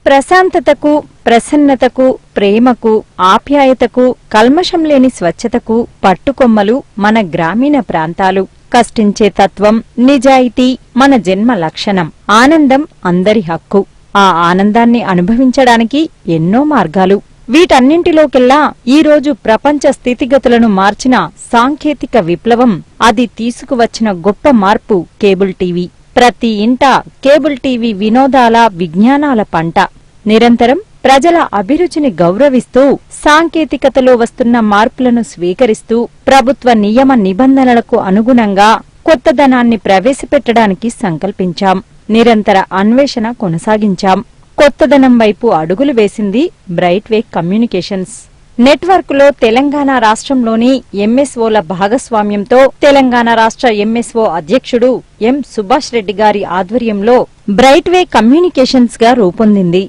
ప్రశాంతతకు, ప్రసన్నతకు, ప్రేమకు, ఆప్యాయతకు, కల్మషం లేని స్వచ్ఛతకు పట్టుకొమ్మలు మన గ్రామీణ ప్రాంతాలు. కష్టించే తత్వం, నిజాయితీ మన జన్మ లక్షణం. ఆనందం అందరి హక్కు. ఆ ఆనందాన్ని అనుభవించడానికి ఎన్నో మార్గాలు. వీటన్నింటిలోకెల్లా ఈరోజు ప్రపంచ స్థితిగతులను మార్చిన సాంకేతిక విప్లవం, అది తీసుకువచ్చిన గొప్ప మార్పు కేబుల్ టీవీ. ప్రతి ఇంట కేబుల్ టీవీ వినోదాల, విజ్ఞానాల పంట. నిరంతరం ప్రజల అభిరుచిని గౌరవిస్తూ, సాంకేతికతలో వస్తున్న మార్పులను స్వీకరిస్తూ, ప్రభుత్వ నియమ నిబంధనలకు అనుగుణంగా కొత్తదనాన్ని ప్రవేశపెట్టడానికి సంకల్పించాం. నిరంతర అన్వేషణ కొనసాగించాం. కొత్తదనం వైపు అడుగులు వేసింది బ్రైట్ వే కమ్యూనికేషన్స్. నెట్వర్క్లో తెలంగాణ రాష్ట్రంలోని ఎంఎస్ఓల భాగస్వామ్యంతో తెలంగాణ రాష్ట్ర ఎంఎస్ఓ అధ్యక్షుడు ఎం సుభాష్ రెడ్డి గారి ఆధ్వర్యంలో బ్రైట్ వే కమ్యూనికేషన్స్ గా రూపొందింది.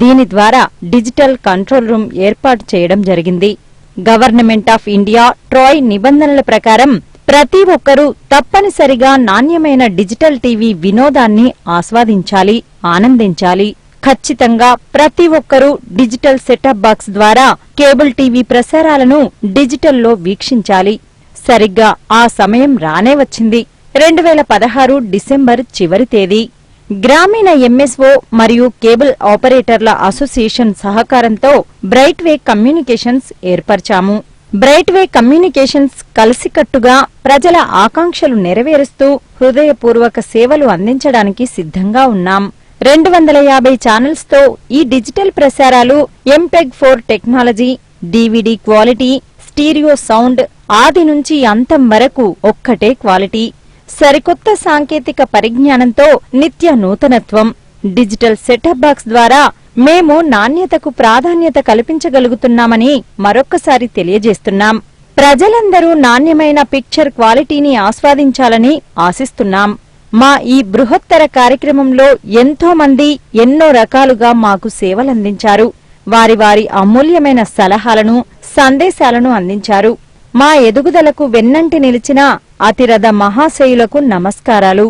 దీని ద్వారా డిజిటల్ కంట్రోల్ రూమ్ ఏర్పాటు చేయడం జరిగింది. గవర్నమెంట్ ఆఫ్ ఇండియా ట్రాయ్ నిబంధనల ప్రకారం ప్రతి ఒక్కరూ తప్పనిసరిగా నాణ్యమైన డిజిటల్ టీవీ వినోదాన్ని ఆస్వాదించాలి, ఆనందించాలి. ఖచ్చితంగా ప్రతి ఒక్కరూ డిజిటల్ సెటప్ బాక్స్ ద్వారా కేబుల్ టీవీ ప్రసారాలను డిజిటల్లో వీక్షించాలి. సరిగ్గా ఆ సమయం రానే వచ్చింది. 2016 డిసెంబర్ చివరి తేదీ. గ్రామీణ ఎంఎస్ఓ మరియు కేబుల్ ఆపరేటర్ల అసోసియేషన్ సహకారంతో బ్రైట్ వే కమ్యూనికేషన్స్ ఏర్పరిచాము. బ్రైట్ వే కమ్యూనికేషన్స్ కలిసికట్టుగా ప్రజల ఆకాంక్షలు నెరవేరుస్తూ హృదయపూర్వక సేవలు అందించడానికి సిద్ధంగా ఉన్నాం. 250 ఛానల్స్ తో ఈ డిజిటల్ ప్రసారాలు MPEG-4 technology, DVD quality, stereo sound, ఆది నుంచి అంతం వరకు ఒక్కటే క్వాలిటీ. సరికొత్త సాంకేతిక పరిజ్ఞానంతో నిత్య నూతనత్వం. డిజిటల్ సెటప్ బాక్స్ ద్వారా మేము నాణ్యతకు ప్రాధాన్యత కల్పించగలుగుతున్నామని మరొక్కసారి తెలియజేస్తున్నాం. ప్రజలందరూ నాణ్యమైన పిక్చర్ క్వాలిటీని ఆస్వాదించాలని ఆశిస్తున్నాం. మా ఈ బృహత్తర కార్యక్రమంలో ఎంతో మంది ఎన్నో రకాలుగా మాకు సేవలందించారు. వారి వారి అమూల్యమైన సలహాలను, సందేశాలను అందించారు. మా ఎదుగుదలకు వెన్నంటి నిలిచిన అతిరథ మహాశయులకు నమస్కారాలు.